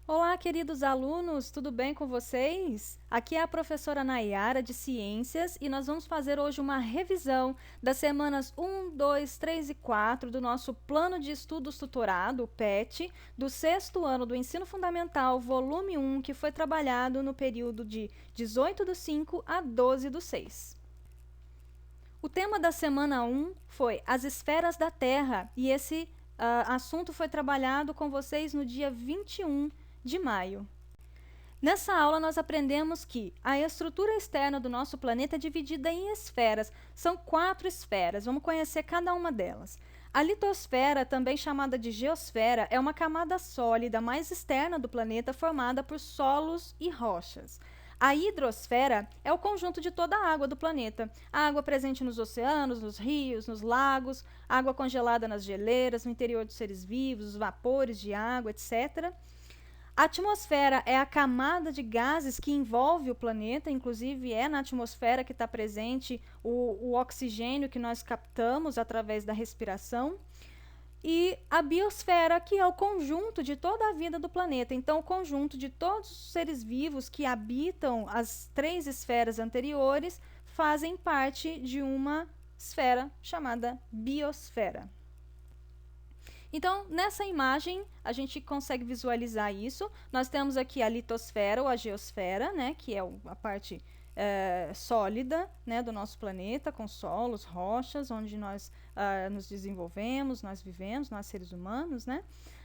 Olá, queridos alunos, tudo bem com vocês? Aqui é a professora Nayara de Ciências e nós vamos fazer hoje uma revisão das semanas 1, 2, 3 e 4 do nosso Plano de Estudos Tutorado, o PET, do sexto ano do Ensino Fundamental, volume 1, que foi trabalhado no período de 18/5 a 12/6. O tema da semana 1 foi as esferas da Terra e esse assunto foi trabalhado com vocês no dia 21 de maio. Nessa aula, nós aprendemos que a estrutura externa do nosso planeta é dividida em esferas. São 4 esferas, vamos conhecer cada uma delas. A litosfera, também chamada de geosfera, é uma camada sólida mais externa do planeta formada por solos e rochas. A hidrosfera é o conjunto de toda a água do planeta. A água presente nos oceanos, nos rios, nos lagos, água congelada nas geleiras, no interior dos seres vivos, os vapores de água, etc. A atmosfera é a camada de gases que envolve o planeta, inclusive é na atmosfera que está presente o oxigênio que nós captamos através da respiração. E a biosfera, que é o conjunto de toda a vida do planeta. Então, o conjunto de todos os seres vivos que habitam as 3 esferas anteriores fazem parte de uma esfera chamada biosfera. Então, nessa imagem, a gente consegue visualizar isso. Nós temos aqui a litosfera ou a geosfera, né, que é a parte sólida, né, do nosso planeta, com solos, rochas, onde nós nos desenvolvemos, nós vivemos, nós seres humanos, né?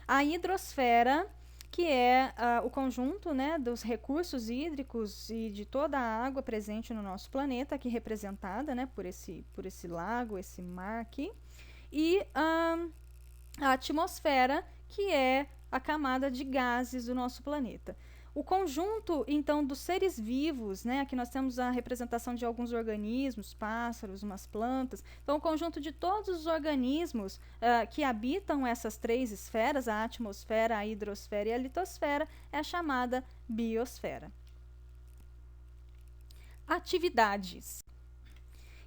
A hidrosfera, que é o conjunto, né, dos recursos hídricos e de toda a água presente no nosso planeta, aqui representada, né, por esse lago, esse mar aqui. E a atmosfera, que é a camada de gases do nosso planeta. O conjunto, então, dos seres vivos, né? Aqui nós temos a representação de alguns organismos, pássaros, umas plantas. Então, o conjunto de todos os organismos que habitam essas 3 esferas, a atmosfera, a hidrosfera e a litosfera, é a chamada biosfera. Atividades.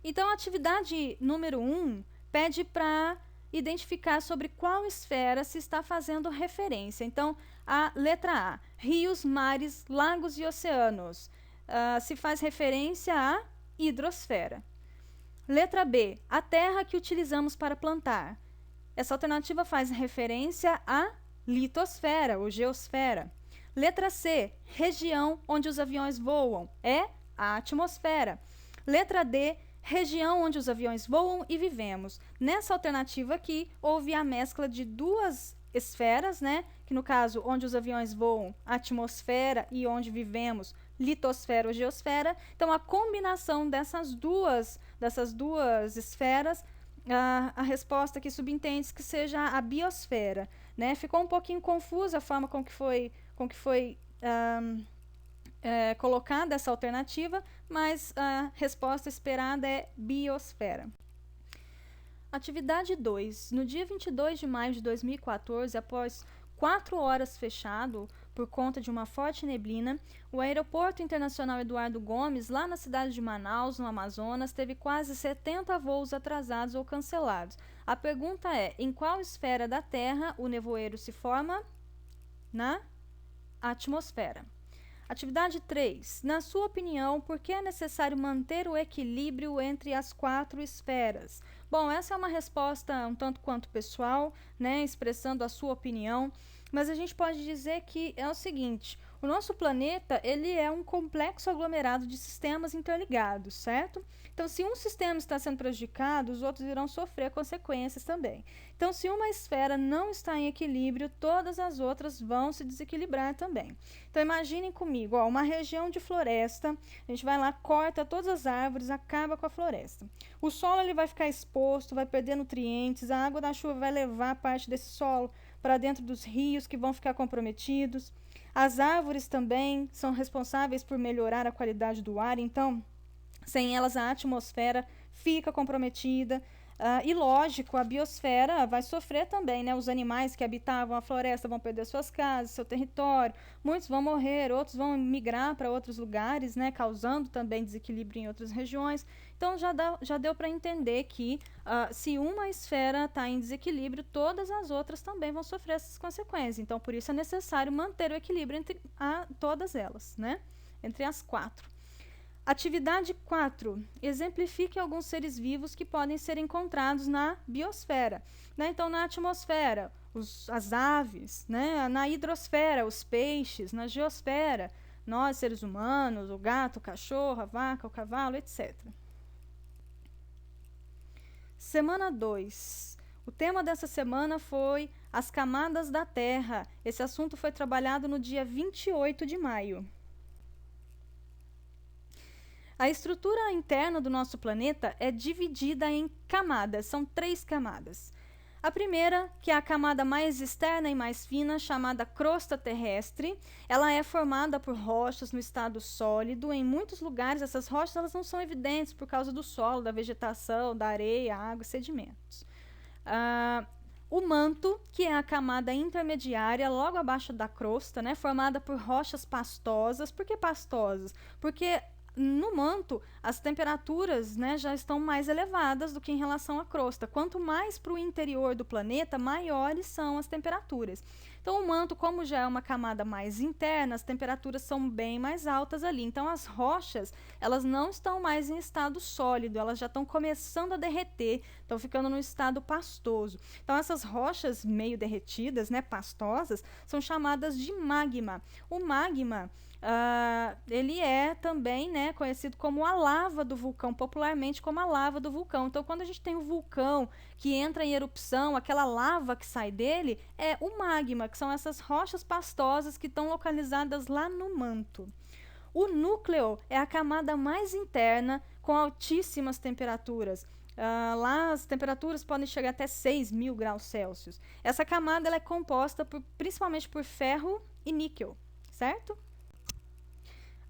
Então, a atividade número 1 pede para identificar sobre qual esfera se está fazendo referência. Então, a letra A, rios, mares, lagos e oceanos, se faz referência à hidrosfera. Letra B, a terra que utilizamos para plantar. Essa alternativa faz referência à litosfera ou geosfera. Letra C, região onde os aviões voam, é a atmosfera. Letra D, região onde os aviões voam e vivemos. Nessa alternativa aqui, houve a mescla de 2 esferas, né? Que no caso, onde os aviões voam, atmosfera, e onde vivemos, litosfera ou geosfera. Então, a combinação dessas duas esferas, a resposta que subentende que seja a biosfera, né? Ficou um pouquinho confusa a forma com que foi colocada essa alternativa, mas a resposta esperada é biosfera. Atividade 2. No dia 22 de maio de 2014, após 4 horas fechado por conta de uma forte neblina, o Aeroporto Internacional Eduardo Gomes, lá na cidade de Manaus, no Amazonas, teve quase 70 voos atrasados ou cancelados. A pergunta é: em qual esfera da Terra o nevoeiro se forma? Na atmosfera. Atividade 3. Na sua opinião, por que é necessário manter o equilíbrio entre as 4 esferas? Bom, essa é uma resposta um tanto quanto pessoal, né, expressando a sua opinião, mas a gente pode dizer que é o seguinte: o nosso planeta, ele é um complexo aglomerado de sistemas interligados, certo? Então, se um sistema está sendo prejudicado, os outros irão sofrer consequências também. Então, se uma esfera não está em equilíbrio, todas as outras vão se desequilibrar também. Então, imaginem comigo, ó, uma região de floresta, a gente vai lá, corta todas as árvores, acaba com a floresta. O solo ele vai ficar exposto, vai perder nutrientes, a água da chuva vai levar parte desse solo para dentro dos rios, que vão ficar comprometidos. As árvores também são responsáveis por melhorar a qualidade do ar, então, sem elas a atmosfera fica comprometida. E lógico, a biosfera vai sofrer também, né? Os animais que habitavam a floresta vão perder suas casas, seu território, muitos vão morrer, outros vão migrar para outros lugares, né? Causando também desequilíbrio em outras regiões. Então já deu para entender que se uma esfera está em desequilíbrio, todas as outras também vão sofrer essas consequências. Então, por isso é necessário manter o equilíbrio entre todas elas, né? Entre as 4. Atividade 4. Exemplifique alguns seres vivos que podem ser encontrados na biosfera. Né? Então, na atmosfera, as aves, né? Na hidrosfera, os peixes, na geosfera, nós, seres humanos, o gato, o cachorro, a vaca, o cavalo, etc. Semana 2. O tema dessa semana foi as camadas da Terra. Esse assunto foi trabalhado no dia 28 de maio. A estrutura interna do nosso planeta é dividida em camadas, são 3 camadas. A primeira, que é a camada mais externa e mais fina, chamada crosta terrestre, ela é formada por rochas no estado sólido. Em muitos lugares, essas rochas elas não são evidentes por causa do solo, da vegetação, da areia, água e sedimentos. O manto, que é a camada intermediária, logo abaixo da crosta, né, formada por rochas pastosas. Por que pastosas? Porque no manto, as temperaturas, né, já estão mais elevadas do que em relação à crosta. Quanto mais para o interior do planeta, maiores são as temperaturas. Então, o manto, como já é uma camada mais interna, as temperaturas são bem mais altas ali. Então, as rochas, elas não estão mais em estado sólido, elas já estão começando a derreter, estão ficando no estado pastoso. Então, essas rochas meio derretidas, né, pastosas, são chamadas de magma. O magma, ele é também, né, conhecido como a lava do vulcão, popularmente como a lava do vulcão. Então, quando a gente tem um vulcão que entra em erupção, aquela lava que sai dele é o magma, que são essas rochas pastosas que estão localizadas lá no manto. O núcleo é a camada mais interna, com altíssimas temperaturas. Lá as temperaturas podem chegar até 6.000 graus Celsius. Essa camada ela é composta principalmente por ferro e níquel, certo?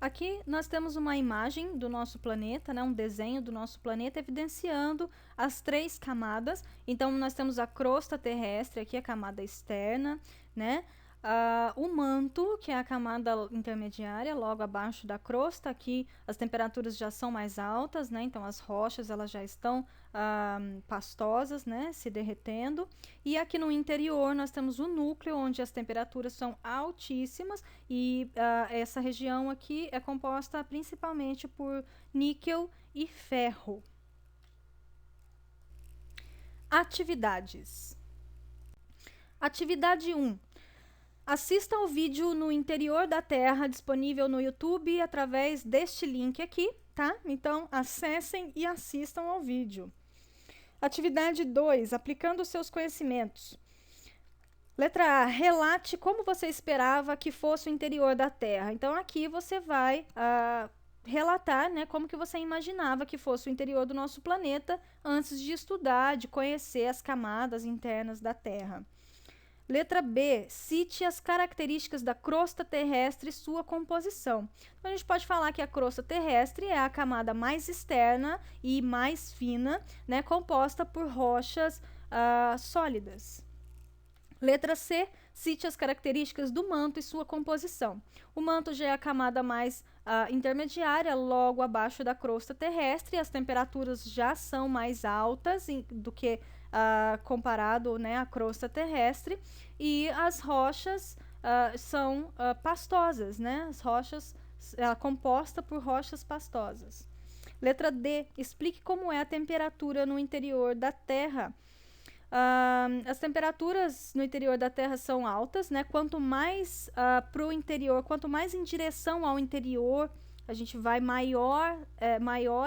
Aqui nós temos uma imagem do nosso planeta, né, um desenho do nosso planeta evidenciando as 3 camadas. Então, nós temos a crosta terrestre, aqui a camada externa, né? O manto, que é a camada intermediária, logo abaixo da crosta. Aqui as temperaturas já são mais altas, né? Então as rochas elas já estão pastosas, né? Se derretendo. E aqui no interior nós temos o núcleo, onde as temperaturas são altíssimas e essa região aqui é composta principalmente por níquel e ferro. Atividades. Atividade 1. Assista ao vídeo no interior da Terra, disponível no YouTube através deste link aqui, tá? Então, acessem e assistam ao vídeo. Atividade 2, aplicando seus conhecimentos. Letra A, relate como você esperava que fosse o interior da Terra. Então, aqui você vai relatar, né, como que você imaginava que fosse o interior do nosso planeta antes de estudar, de conhecer as camadas internas da Terra. Letra B, cite as características da crosta terrestre e sua composição. Então, a gente pode falar que a crosta terrestre é a camada mais externa e mais fina, né, composta por rochas sólidas. Letra C, cite as características do manto e sua composição. O manto já é a camada mais intermediária, logo abaixo da crosta terrestre, e as temperaturas já são mais altas do que comparado, né, à crosta terrestre, e as rochas são pastosas, né? As rochas composta por rochas pastosas. Letra D, explique como é a temperatura no interior da Terra. As temperaturas no interior da Terra são altas, né? Quanto mais para o interior, quanto mais em direção ao interior a gente vai, maior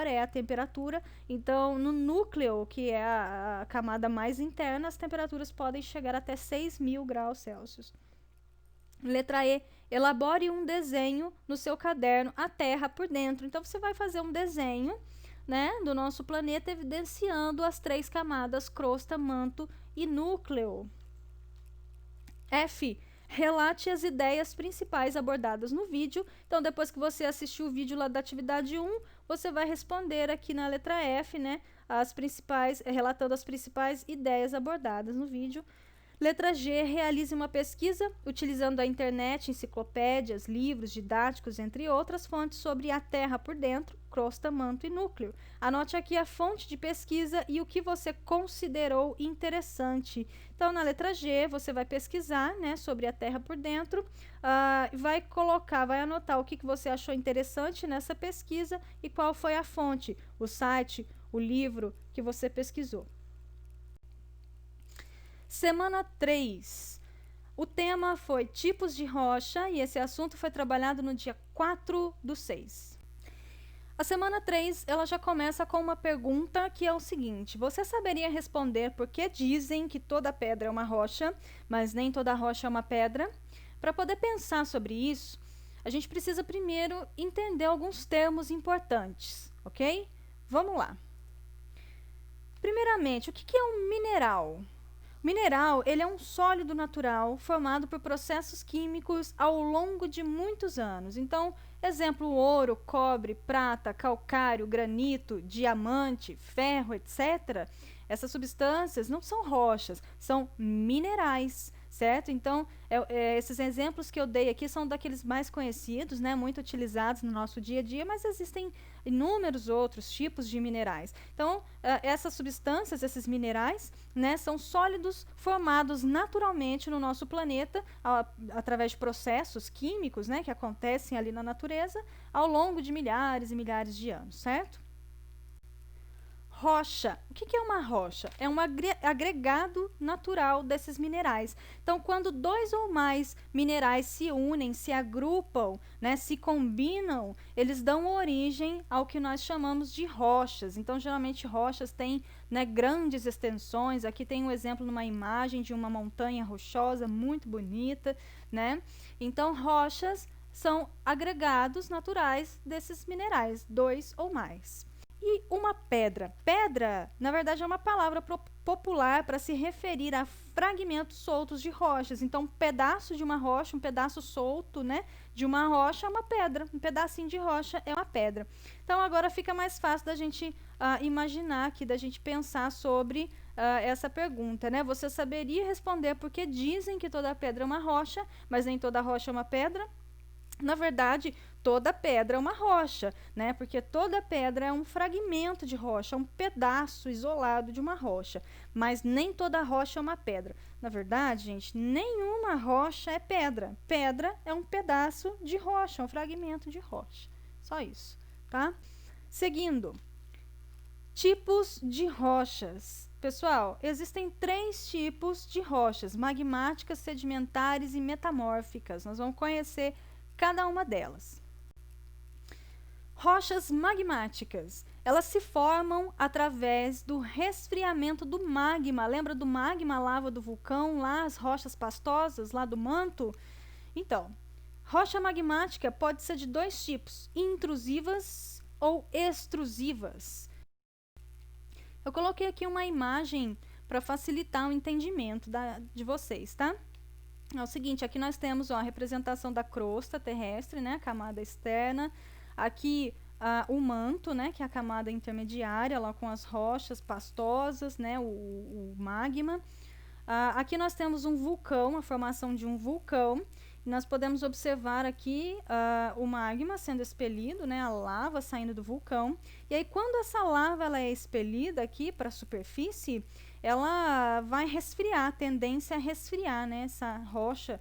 é a temperatura. Então, no núcleo, que é a camada mais interna, as temperaturas podem chegar até 6.000 graus Celsius. Letra E, elabore um desenho no seu caderno, a Terra por dentro. Então, você vai fazer um desenho, né, do nosso planeta, evidenciando as 3 camadas, crosta, manto e núcleo. F, relate as ideias principais abordadas no vídeo. Então, depois que você assistiu o vídeo lá da atividade 1, você vai responder aqui na letra F, né, relatando as principais ideias abordadas no vídeo. Letra G, realize uma pesquisa utilizando a internet, enciclopédias, livros didáticos, entre outras fontes sobre a Terra por dentro, crosta, manto e núcleo. Anote aqui a fonte de pesquisa e o que você considerou interessante. Então, na letra G, você vai pesquisar, né, sobre a Terra por dentro, vai anotar o que você achou interessante nessa pesquisa e qual foi a fonte, o site, o livro que você pesquisou. Semana 3. O tema foi tipos de rocha e esse assunto foi trabalhado no dia 4/6. A semana 3, ela já começa com uma pergunta que é o seguinte: você saberia responder por que dizem que toda pedra é uma rocha, mas nem toda rocha é uma pedra? Para poder pensar sobre isso, a gente precisa primeiro entender alguns termos importantes, ok? Vamos lá. Primeiramente, o que é um mineral? Mineral, ele é um sólido natural formado por processos químicos ao longo de muitos anos. Então, exemplo, ouro, cobre, prata, calcário, granito, diamante, ferro, etc. Essas substâncias não são rochas, são minerais, certo? Então, esses exemplos que eu dei aqui são daqueles mais conhecidos, né, muito utilizados no nosso dia a dia, mas existem inúmeros outros tipos de minerais. Então, essas substâncias, esses minerais, né, são sólidos formados naturalmente no nosso planeta, através de processos químicos, né, que acontecem ali na natureza, ao longo de milhares e milhares de anos, certo? Rocha. O que é uma rocha? É um agregado natural desses minerais. Então, quando dois ou mais minerais se unem, se agrupam, né, se combinam, eles dão origem ao que nós chamamos de rochas. Então, geralmente, rochas têm, né, grandes extensões. Aqui tem um exemplo numa imagem de uma montanha rochosa muito bonita, né? Então, rochas são agregados naturais desses minerais, dois ou mais. E uma pedra. Pedra, na verdade, é uma palavra popular para se referir a fragmentos soltos de rochas. Então, um pedaço de uma rocha, um pedaço solto, né, de uma rocha é uma pedra. Um pedacinho de rocha é uma pedra. Então, agora fica mais fácil da gente imaginar aqui, da gente pensar sobre essa pergunta, né? Você saberia responder porque dizem que toda pedra é uma rocha, mas nem toda rocha é uma pedra? Na verdade, toda pedra é uma rocha, né? Porque toda pedra é um fragmento de rocha, um pedaço isolado de uma rocha. Mas nem toda rocha é uma pedra. Na verdade, gente, nenhuma rocha é pedra. Pedra é um pedaço de rocha, um fragmento de rocha. Só isso, tá? Seguindo. Tipos de rochas. Pessoal, existem 3 tipos de rochas: magmáticas, sedimentares e metamórficas. Nós vamos conhecer cada uma delas. Rochas magmáticas. Elas se formam através do resfriamento do magma. Lembra do magma, a lava do vulcão, lá as rochas pastosas, lá do manto? Então, rocha magmática pode ser de 2 tipos: intrusivas ou extrusivas. Eu coloquei aqui uma imagem para facilitar o entendimento de vocês, tá? É o seguinte, aqui nós temos a representação da crosta terrestre, né, a camada externa. Aqui o manto, né, que é a camada intermediária, lá com as rochas pastosas, né, o magma. Aqui nós temos um vulcão, a formação de um vulcão. E nós podemos observar aqui o magma sendo expelido, né, a lava saindo do vulcão. E aí, quando essa lava ela é expelida aqui para a superfície, ela vai resfriar, a tendência a resfriar, né? Essa rocha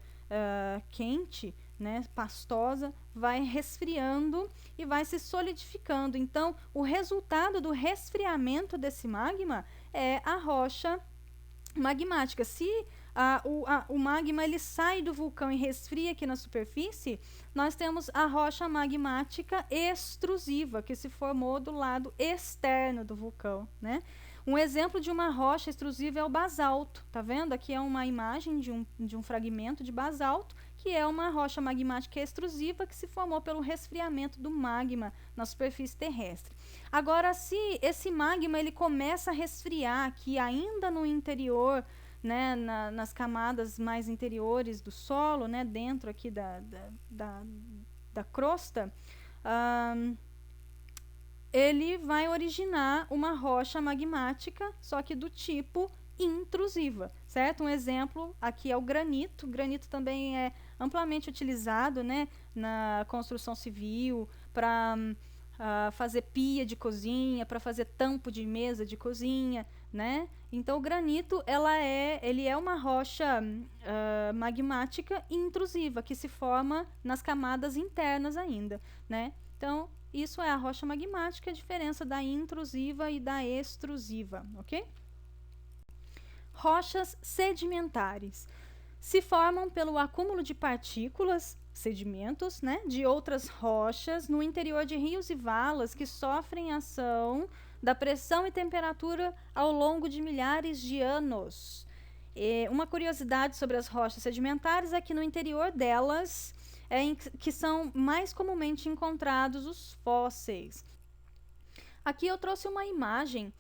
quente, né, pastosa, vai resfriando e vai se solidificando. Então, o resultado do resfriamento desse magma é a rocha magmática. Se o magma ele sai do vulcão e resfria aqui na superfície, nós temos a rocha magmática extrusiva, que se formou do lado externo do vulcão, né? Um exemplo de uma rocha extrusiva é o basalto. Tá vendo? Aqui é uma imagem de um fragmento de basalto, que é uma rocha magmática extrusiva que se formou pelo resfriamento do magma na superfície terrestre. Agora, se esse magma ele começa a resfriar aqui ainda no interior, né, nas camadas mais interiores do solo, né, dentro aqui da crosta, ele vai originar uma rocha magmática, só que do tipo intrusiva, certo? Um exemplo aqui é o granito. O granito também é amplamente utilizado, né, na construção civil, para fazer pia de cozinha, para fazer tampo de mesa de cozinha, né? Então o granito ele é uma rocha magmática intrusiva que se forma nas camadas internas ainda, né? Então isso é a rocha magmática, a diferença da intrusiva e da extrusiva, ok? Rochas sedimentares se formam pelo acúmulo de partículas, sedimentos, né, de outras rochas no interior de rios e valas que sofrem ação da pressão e temperatura ao longo de milhares de anos. Uma curiosidade sobre as rochas sedimentares é que no interior delas que são mais comumente encontrados os fósseis. Aqui eu trouxe uma imagem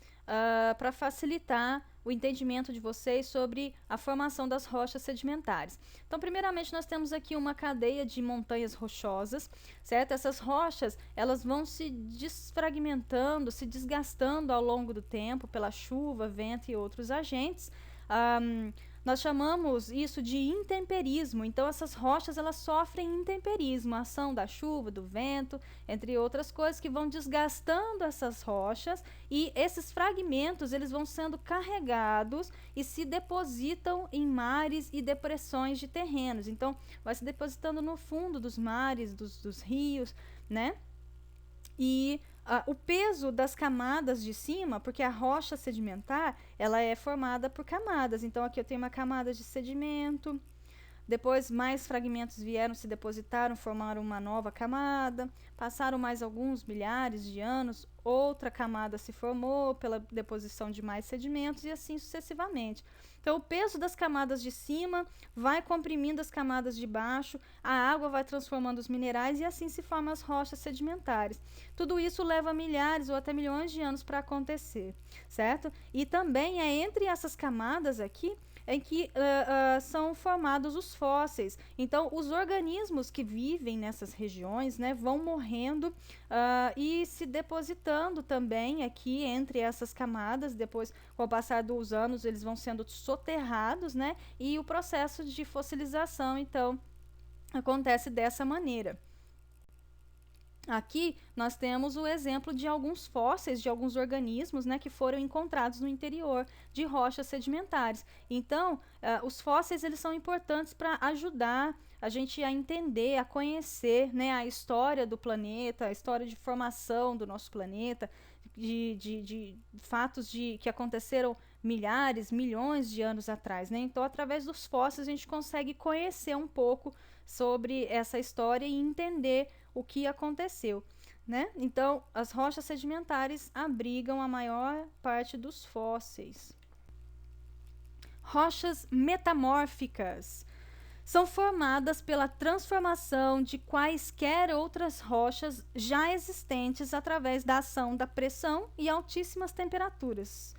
para facilitar o entendimento de vocês sobre a formação das rochas sedimentares. Então, primeiramente, nós temos aqui uma cadeia de montanhas rochosas, certo? Essas rochas, elas vão se desfragmentando, se desgastando ao longo do tempo pela chuva, vento e outros agentes. Nós chamamos isso de intemperismo. Então, essas rochas, elas sofrem intemperismo, a ação da chuva, do vento, entre outras coisas, que vão desgastando essas rochas, e esses fragmentos, eles vão sendo carregados e se depositam em mares e depressões de terrenos. Então, vai se depositando no fundo dos mares, dos rios, né? E o peso das camadas de cima, porque a rocha sedimentar, ela é formada por camadas. Então, aqui eu tenho uma camada de sedimento, depois mais fragmentos vieram, se depositaram, formaram uma nova camada, passaram mais alguns milhares de anos, outra camada se formou pela deposição de mais sedimentos e assim sucessivamente. Então, o peso das camadas de cima vai comprimindo as camadas de baixo, a água vai transformando os minerais e assim se formam as rochas sedimentares. Tudo isso leva milhares ou até milhões de anos para acontecer, certo? E também é entre essas camadas aqui em que são formados os fósseis. Então, os organismos que vivem nessas regiões, né, vão morrendo e se depositando também aqui entre essas camadas. Depois, com o passar dos anos, eles vão sendo soterrados, né, e o processo de fossilização, então, acontece dessa maneira. Aqui nós temos o exemplo de alguns fósseis de alguns organismos, né, que foram encontrados no interior de rochas sedimentares. Então, os fósseis eles são importantes para ajudar a gente a entender, a conhecer, né, a história do planeta, a história de formação do nosso planeta, de fatos que aconteceram milhares, milhões de anos atrás, né? Então, através dos fósseis, a gente consegue conhecer um pouco sobre essa história e entender o que aconteceu, né? Então, as rochas sedimentares abrigam a maior parte dos fósseis. Rochas metamórficas são formadas pela transformação de quaisquer outras rochas já existentes através da ação da pressão e altíssimas temperaturas.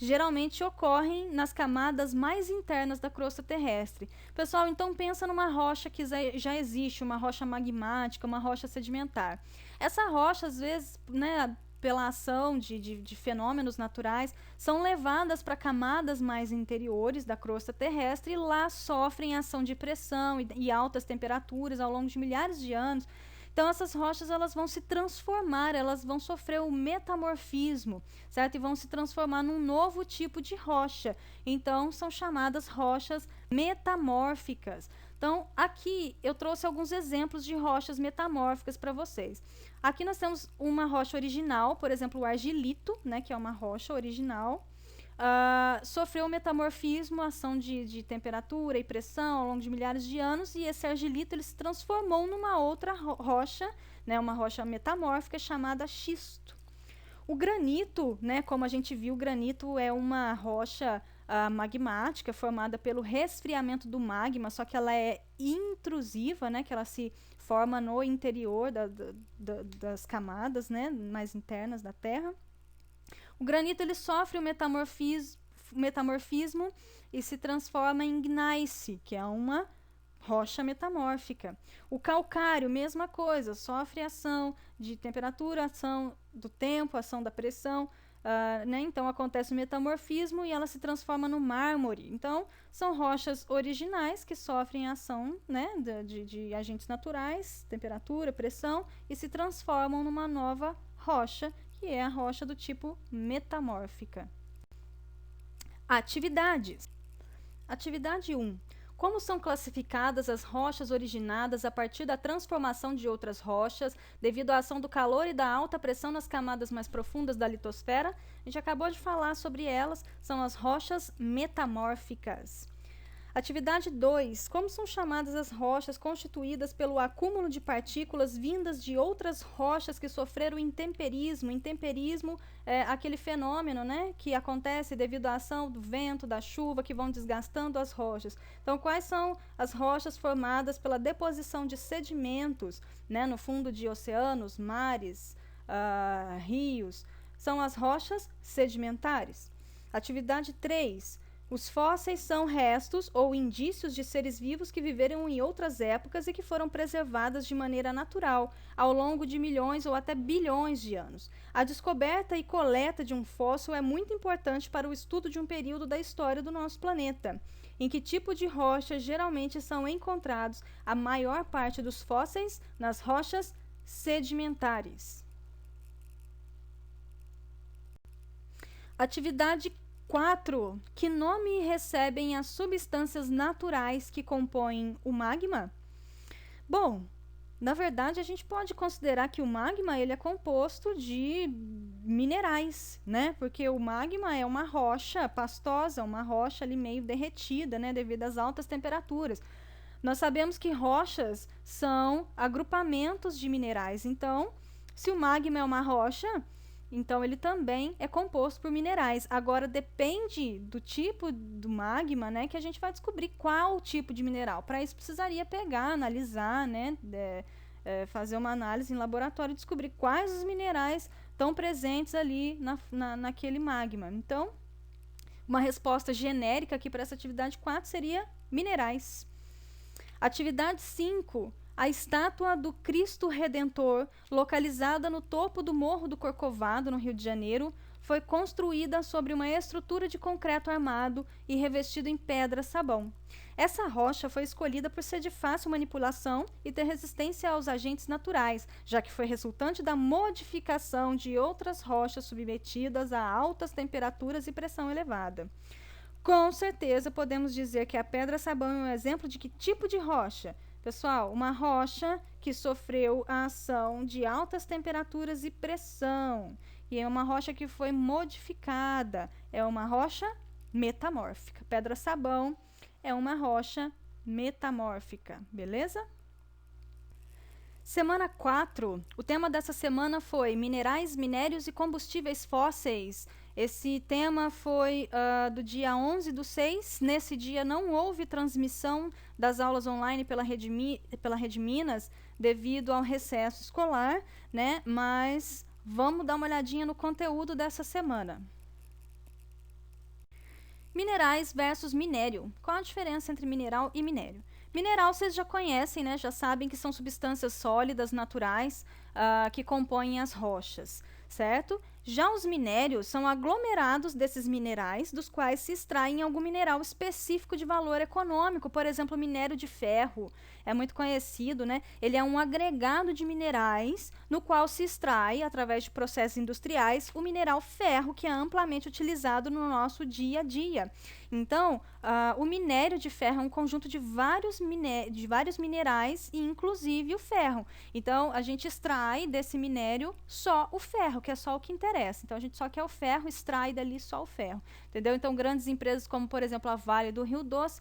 Geralmente ocorrem nas camadas mais internas da crosta terrestre. Pessoal, então pensa numa rocha que já existe, uma rocha magmática, uma rocha sedimentar. Essa rocha, às vezes, né, pela ação de fenômenos naturais, são levadas para camadas mais interiores da crosta terrestre e lá sofrem ação de pressão e altas temperaturas ao longo de milhares de anos. Então, essas rochas elas vão se transformar, elas vão sofrer o metamorfismo, certo? E vão se transformar num novo tipo de rocha. Então, são chamadas rochas metamórficas. Então, aqui eu trouxe alguns exemplos de rochas metamórficas para vocês. Aqui nós temos uma rocha original, por exemplo, o argilito, né, que é uma rocha original. Sofreu metamorfismo, ação de temperatura e pressão ao longo de milhares de anos, e esse argilito ele se transformou numa outra rocha, né, uma rocha metamórfica chamada xisto. O granito, né, como a gente viu, o granito é uma rocha magmática formada pelo resfriamento do magma, só que ela é intrusiva, né, que ela se forma no interior das camadas, né, mais internas da Terra. O granito ele sofre o metamorfismo e se transforma em gneiss, que é uma rocha metamórfica. O calcário, mesma coisa, sofre ação de temperatura, ação do tempo, ação da pressão, né? Então acontece o metamorfismo e ela se transforma no mármore. Então são rochas originais que sofrem a ação, né, de agentes naturais, temperatura, pressão, e se transformam numa nova rocha, que é a rocha do tipo metamórfica. Atividades. Atividade 1. Como são classificadas as rochas originadas a partir da transformação de outras rochas devido à ação do calor e da alta pressão nas camadas mais profundas da litosfera? A gente acabou de falar sobre elas, são as rochas metamórficas. Atividade 2. Como são chamadas as rochas constituídas pelo acúmulo de partículas vindas de outras rochas que sofreram intemperismo? Intemperismo é aquele fenômeno, né, que acontece devido à ação do vento, da chuva, que vão desgastando as rochas. Então, quais são as rochas formadas pela deposição de sedimentos, né, no fundo de oceanos, mares, rios? São as rochas sedimentares. Atividade 3. Os fósseis são restos ou indícios de seres vivos que viveram em outras épocas e que foram preservadas de maneira natural ao longo de milhões ou até bilhões de anos. A descoberta e coleta de um fóssil é muito importante para o estudo de um período da história do nosso planeta. Em que tipo de rocha geralmente são encontrados a maior parte dos fósseis? Nas rochas sedimentares. Atividade 4. Que nome recebem as substâncias naturais que compõem o magma? Bom, na verdade a gente pode considerar que o magma ele é composto de minerais, né? Porque o magma é uma rocha pastosa, uma rocha ali meio derretida, né? Devido às altas temperaturas. Nós sabemos que rochas são agrupamentos de minerais. Então, se o magma é uma rocha, então ele também é composto por minerais. Agora depende do tipo do magma, né, que a gente vai descobrir qual tipo de mineral. Para isso precisaria pegar, analisar, né, fazer uma análise em laboratório e descobrir quais os minerais estão presentes ali naquele magma. Então, uma resposta genérica aqui para essa atividade 4 seria minerais. Atividade 5. A estátua do Cristo Redentor, localizada no topo do Morro do Corcovado, no Rio de Janeiro, foi construída sobre uma estrutura de concreto armado e revestido em pedra-sabão. Essa rocha foi escolhida por ser de fácil manipulação e ter resistência aos agentes naturais, já que foi resultante da modificação de outras rochas submetidas a altas temperaturas e pressão elevada. Com certeza podemos dizer que a pedra-sabão é um exemplo de que tipo de rocha? Pessoal, uma rocha que sofreu a ação de altas temperaturas e pressão. E é uma rocha que foi modificada. É uma rocha metamórfica. Pedra-sabão é uma rocha metamórfica, beleza? Semana 4. O tema dessa semana foi minerais, minérios e combustíveis fósseis. Esse tema foi do dia 11/6. Nesse dia não houve transmissão das aulas online pela Rede Minas devido ao recesso escolar, né? Mas vamos dar uma olhadinha no conteúdo dessa semana. Minerais versus minério. Qual a diferença entre mineral e minério? Mineral vocês já conhecem, né? Já sabem que são substâncias sólidas, naturais, que compõem as rochas, certo? Já os minérios são aglomerados desses minerais, dos quais se extraem algum mineral específico de valor econômico, por exemplo, o minério de ferro. É muito conhecido, né? Ele é um agregado de minerais no qual se extrai, através de processos industriais, o mineral ferro, que é amplamente utilizado no nosso dia a dia. Então, o minério de ferro é um conjunto de vários minerais, e inclusive o ferro. Então, a gente extrai desse minério só o ferro, que é só o que interessa. Então, a gente só quer o ferro, extrai dali só o ferro. Entendeu? Então, grandes empresas como, por exemplo, a Vale do Rio Doce,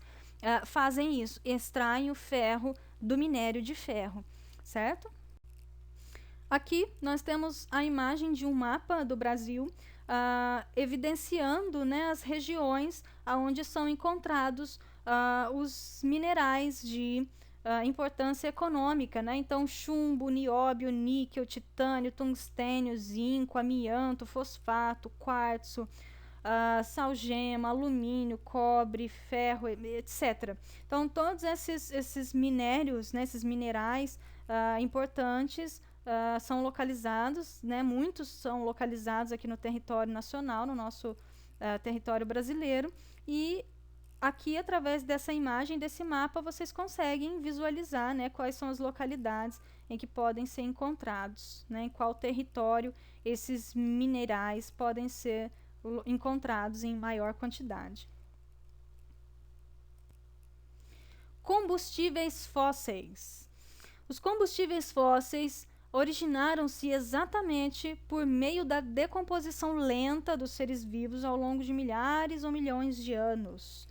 fazem isso, extraem o ferro do minério de ferro, certo? Aqui nós temos a imagem de um mapa do Brasil, evidenciando, né, as regiões onde são encontrados os minerais de importância econômica, né? Então, chumbo, nióbio, níquel, titânio, tungstênio, zinco, amianto, fosfato, quartzo, salgema, alumínio, cobre, ferro, etc. Então, todos esses minérios, né, esses minerais importantes são localizados, né, muitos são localizados aqui no território nacional, no nosso território brasileiro, e aqui, através dessa imagem, desse mapa, vocês conseguem visualizar, né, quais são as localidades em que podem ser encontrados, né, em qual território esses minerais podem ser encontrados em maior quantidade. Combustíveis fósseis. Os combustíveis fósseis originaram-se exatamente por meio da decomposição lenta dos seres vivos ao longo de milhares ou milhões de anos.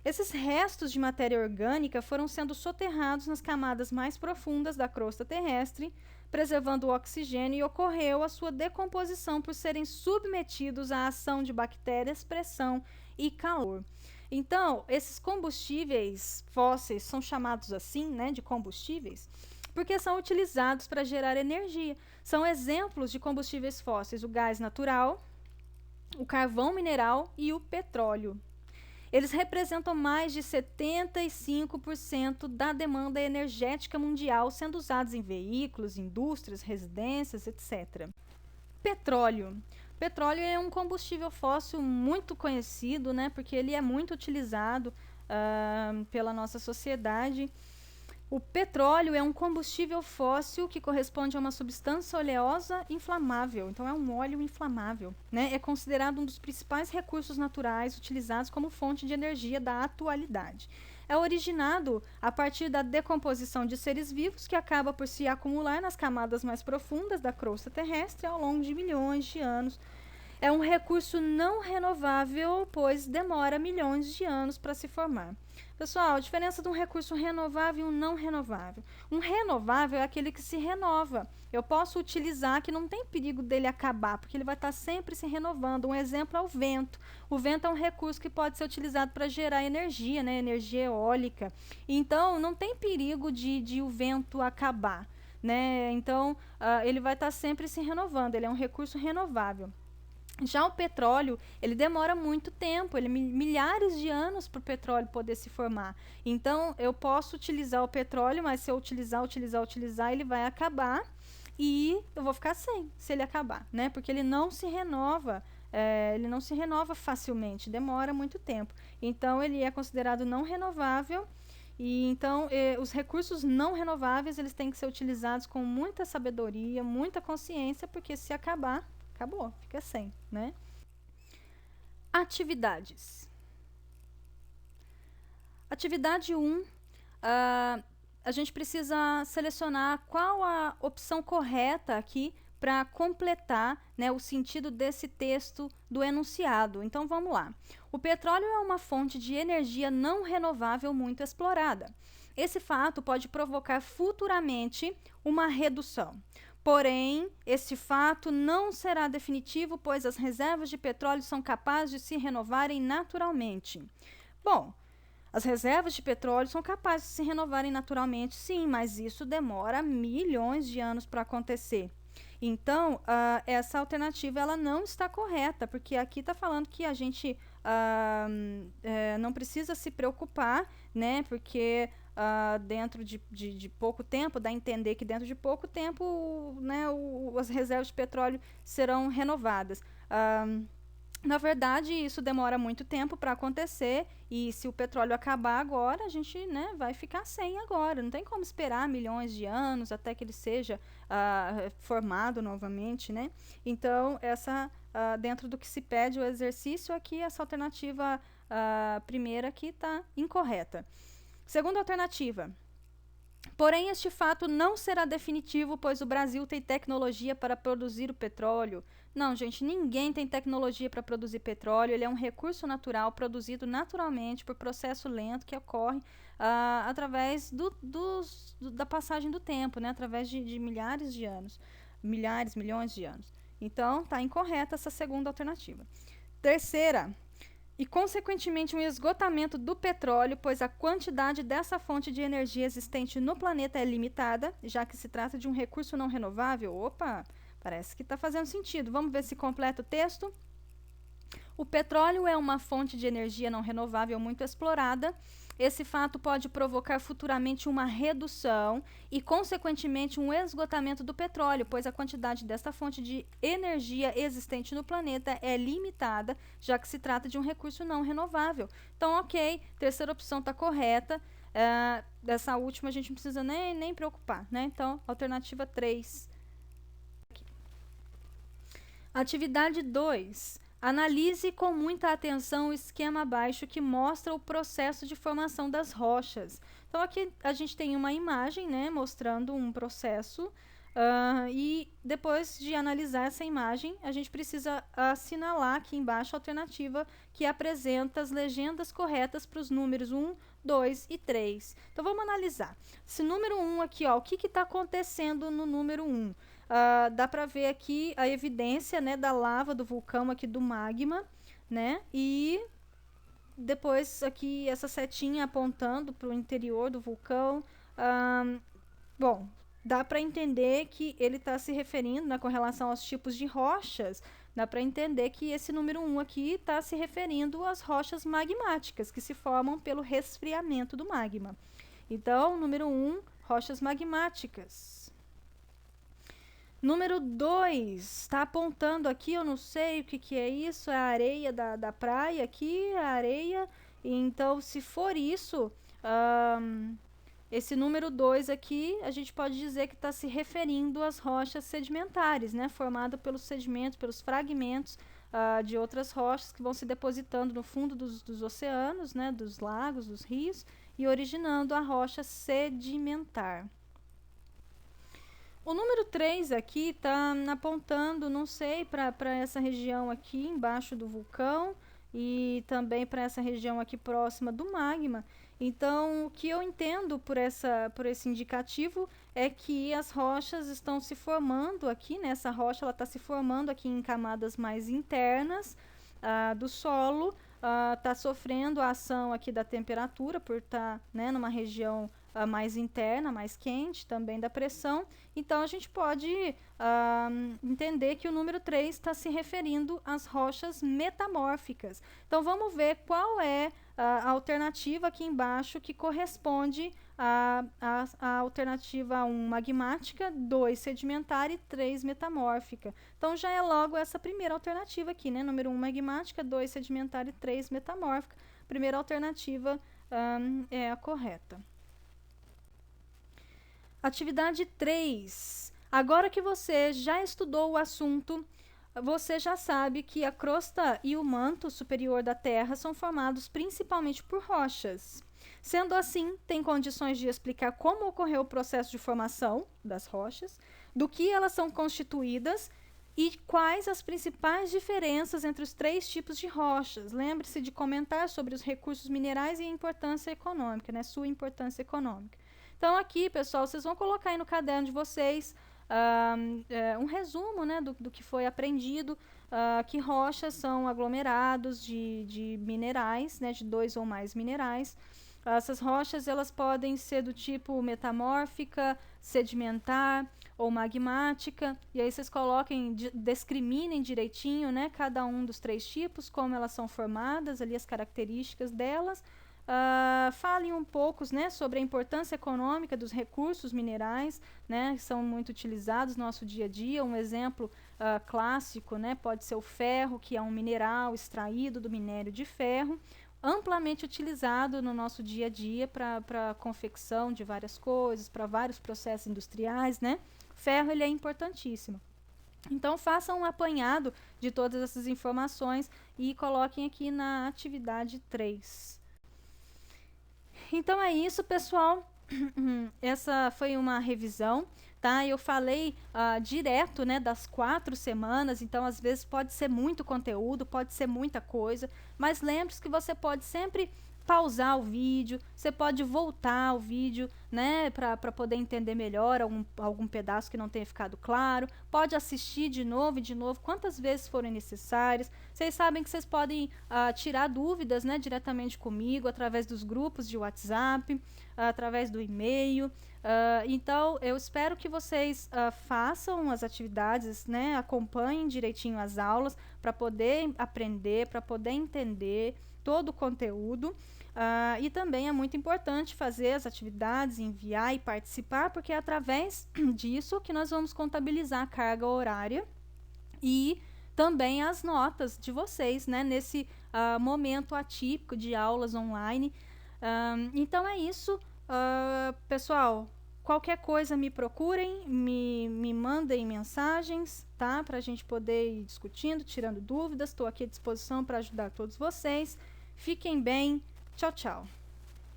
Esses restos de matéria orgânica foram sendo soterrados nas camadas mais profundas da crosta terrestre, preservando o oxigênio, e ocorreu a sua decomposição por serem submetidos à ação de bactérias, pressão e calor. Então, esses combustíveis fósseis são chamados assim, né, de combustíveis, porque são utilizados para gerar energia. São exemplos de combustíveis fósseis: o gás natural, o carvão mineral e o petróleo. Eles representam mais de 75% da demanda energética mundial, sendo usados em veículos, indústrias, residências, etc. Petróleo. Petróleo é um combustível fóssil muito conhecido, né, porque ele é muito utilizado pela nossa sociedade. O petróleo é um combustível fóssil que corresponde a uma substância oleosa inflamável. Então, é um óleo inflamável, né? É considerado um dos principais recursos naturais utilizados como fonte de energia da atualidade. É originado a partir da decomposição de seres vivos, que acaba por se acumular nas camadas mais profundas da crosta terrestre ao longo de milhões de anos. É um recurso não renovável, pois demora milhões de anos para se formar. Pessoal, a diferença de um recurso renovável e um não renovável. Um renovável é aquele que se renova. Eu posso utilizar, que não tem perigo dele acabar, porque ele vai estar sempre se renovando. Um exemplo é o vento. O vento é um recurso que pode ser utilizado para gerar energia, né? Energia eólica. Então, não tem perigo de o vento acabar, né? Então, ele vai estar sempre se renovando. Ele é um recurso renovável. Já o petróleo, ele demora muito tempo, milhares de anos para o petróleo poder se formar. Então, eu posso utilizar o petróleo, mas se eu utilizar, ele vai acabar e eu vou ficar sem, se ele acabar, né? Porque ele não se renova, ele não se renova facilmente, demora muito tempo. Então, ele é considerado não renovável. E então, os recursos não renováveis, eles têm que ser utilizados com muita sabedoria, muita consciência, porque se acabar, acabou, fica sem, né? Atividades. Atividade 1, a gente precisa selecionar qual a opção correta aqui para completar, né, o sentido desse texto do enunciado. Então, vamos lá. O petróleo é uma fonte de energia não renovável muito explorada. Esse fato pode provocar futuramente uma redução. Porém, esse fato não será definitivo, pois as reservas de petróleo são capazes de se renovarem naturalmente. Bom, as reservas de petróleo são capazes de se renovarem naturalmente, sim, mas isso demora milhões de anos para acontecer. Então, essa alternativa ela não está correta, porque aqui está falando que a gente não precisa se preocupar, né? Porque dentro de pouco tempo, dá a entender que dentro de pouco tempo, né, as reservas de petróleo serão renovadas. Na verdade, isso demora muito tempo para acontecer, e se o petróleo acabar agora, a gente, né, vai ficar sem agora. Não tem como esperar milhões de anos até que ele seja formado novamente, né? Então, dentro do que se pede o exercício aqui, essa alternativa primeira aqui está incorreta. Segunda alternativa. Porém, este fato não será definitivo, pois o Brasil tem tecnologia para produzir o petróleo. Não, gente, ninguém tem tecnologia para produzir petróleo. Ele é um recurso natural, produzido naturalmente por processo lento que ocorre através da passagem do tempo, né? Através de milhares de anos. Milhares, milhões de anos. Então, está incorreta essa segunda alternativa. Terceira. E, consequentemente, um esgotamento do petróleo, pois a quantidade dessa fonte de energia existente no planeta é limitada, já que se trata de um recurso não renovável. Opa, parece que está fazendo sentido. Vamos ver se completa o texto. O petróleo é uma fonte de energia não renovável muito explorada. Esse fato pode provocar futuramente uma redução e, consequentemente, um esgotamento do petróleo, pois a quantidade desta fonte de energia existente no planeta é limitada, já que se trata de um recurso não renovável. Então, ok, terceira opção está correta. Dessa última a gente não precisa nem preocupar, né? Então, alternativa 3. Atividade 2. Analise com muita atenção o esquema abaixo que mostra o processo de formação das rochas. Então, aqui a gente tem uma imagem, né, mostrando um processo, e depois de analisar essa imagem, a gente precisa assinalar aqui embaixo a alternativa que apresenta as legendas corretas para os números 1, 2 e 3. Então, vamos analisar. Esse número 1 aqui, ó, o que está acontecendo no número 1? Dá para ver aqui a evidência, né, da lava do vulcão aqui, do magma, né, e depois aqui essa setinha apontando para o interior do vulcão. Bom, dá para entender que ele está se referindo, né, com relação aos tipos de rochas, dá para entender que esse número 1 aqui está se referindo às rochas magmáticas, que se formam pelo resfriamento do magma. Então, número 1, rochas magmáticas. Número 2, está apontando aqui, eu não sei o que é isso, é a areia da praia aqui, a areia. Então, se for isso, esse número 2 aqui, a gente pode dizer que está se referindo às rochas sedimentares, né? Formada pelos sedimentos, pelos fragmentos de outras rochas que vão se depositando no fundo dos oceanos, né? Dos lagos, dos rios, e originando a rocha sedimentar. O número 3 aqui está apontando, não sei, para essa região aqui embaixo do vulcão e também para essa região aqui próxima do magma. Então, o que eu entendo por esse indicativo é que as rochas estão se formando aqui, né? Essa rocha ela está se formando aqui em camadas mais internas do solo, está sofrendo a ação aqui da temperatura por estar, né, numa região mais interna, mais quente, também da pressão. Então, a gente pode entender que o número 3 está se referindo às rochas metamórficas. Então, vamos ver qual é a alternativa aqui embaixo que corresponde à alternativa 1 magmática, 2 sedimentar e 3 metamórfica. Então, já é logo essa primeira alternativa aqui, né? Número 1 magmática, 2 sedimentar e 3 metamórfica. Primeira alternativa é a correta. Atividade 3. Agora que você já estudou o assunto, você já sabe que a crosta e o manto superior da Terra são formados principalmente por rochas. Sendo assim, tem condições de explicar como ocorreu o processo de formação das rochas, do que elas são constituídas e quais as principais diferenças entre os 3 tipos de rochas. Lembre-se de comentar sobre os recursos minerais e a importância econômica, né? Sua importância econômica. Então, aqui, pessoal, vocês vão colocar aí no caderno de vocês um resumo, né, do que foi aprendido, que rochas são aglomerados de minerais, né, de 2 ou mais minerais. Essas rochas elas podem ser do tipo metamórfica, sedimentar ou magmática. E aí vocês coloquem, discriminem direitinho, né, cada um dos 3 tipos, como elas são formadas, ali as características delas. Falem um pouco, né, sobre a importância econômica dos recursos minerais, né, que são muito utilizados no nosso dia a dia. Um exemplo clássico, né, pode ser o ferro, que é um mineral extraído do minério de ferro, amplamente utilizado no nosso dia a dia para a confecção de várias coisas, para vários processos industriais, né? Ferro ele é importantíssimo. Então, façam um apanhado de todas essas informações e coloquem aqui na atividade 3. Então é isso, pessoal. Essa foi uma revisão, tá? Eu falei direto, né, das 4 semanas, então às vezes pode ser muito conteúdo, pode ser muita coisa, mas lembre-se que você pode sempre pausar o vídeo, você pode voltar ao vídeo, né, para poder entender melhor algum pedaço que não tenha ficado claro, pode assistir de novo e de novo, quantas vezes forem necessárias. Vocês sabem que vocês podem tirar dúvidas, né, diretamente comigo, através dos grupos de WhatsApp, através do e-mail. Então, eu espero que vocês façam as atividades, né, acompanhem direitinho as aulas, para poder aprender, para poder entender todo o conteúdo. E também é muito importante fazer as atividades, enviar e participar, porque é através disso que nós vamos contabilizar a carga horária e também as notas de vocês, né, nesse momento atípico de aulas online. Então é isso, pessoal. Qualquer coisa me procurem, me mandem mensagens, tá? Para a gente poder ir discutindo, tirando dúvidas. Estou aqui à disposição para ajudar todos vocês. Fiquem bem. Tchau, tchau.